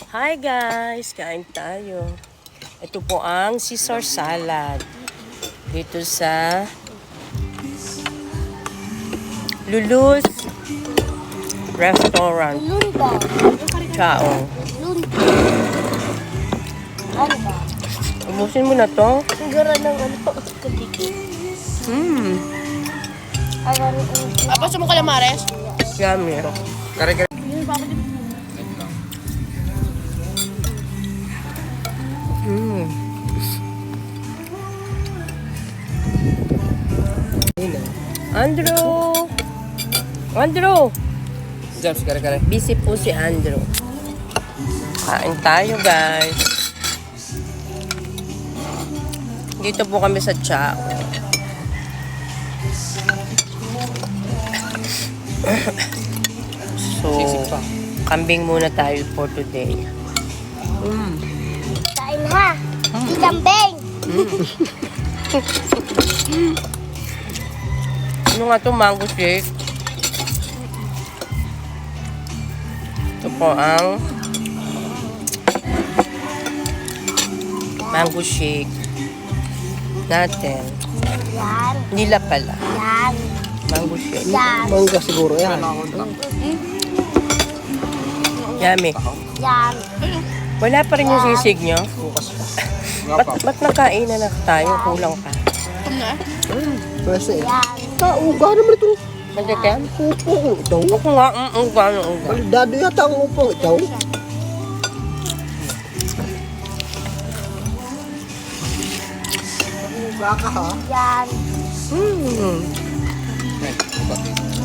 Hi guys, kain tayo. Ito po ang Caesar salad. Dito sa Lulu's Restaurant. Ciao. Ano ba? Ubusin mo na to. Siguro ng ano, kadikit. Apa mo calamares? Yummy. Kare-kare. Andrew! Andrew! James, kare-kare. Busy po si Andrew. Kain tayo guys. Dito po kami sa Chao. So, kambing muna tayo for today. Kain ha! Si Kambing! Ano nga to, mango shake? Ito po ang mango shake natin. Yan. Nila pala. Yan. Mango shake. Yan. Mangga siguro yan. Yummy. Yan. Wala pa rin yung sisig nyo? Bukas pa. Ba't nakainan na tayo? Kulang pa. Pwese eh. Yan. Uga naman ito. Magkakan? Upong ito. Ako nga, gano'n uga. Balidado yata ang upong ito. Uga ka ha? Yan.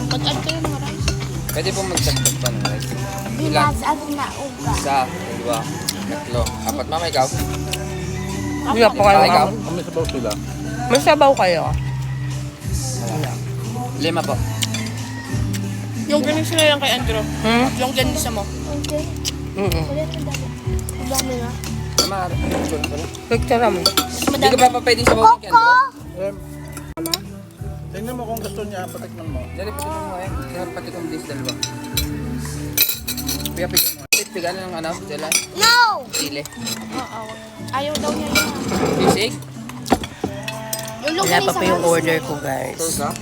Mag-add kayo ng rice. Pwede po magdagdag pa ng rice. Bilas ako na uga. Isa, dalawa, tatlo, apat. Mama, ikaw? Hindi po kayo. Ikaw? Kami sabaw sila. May sabaw kayo. Lima po. Yung ganun sila lang kay Andrew. Yung ganun sa mo. Okay. Ulit ang dami. Ang dami nga. Mama, Picture mo. hindi ka pa pwedeng sabaw kay Koko! Andrew. Tingnan mo kung gusto niya, patikman mo. Dali, patikman mo eh. Kaya pati kong dis dalawa. Kaya pigyan mo. Pigan ng ano, dala, No! sili. Ayaw daw niya yan. Sisig? Yung Wala pa po yung order ko guys. Tulga?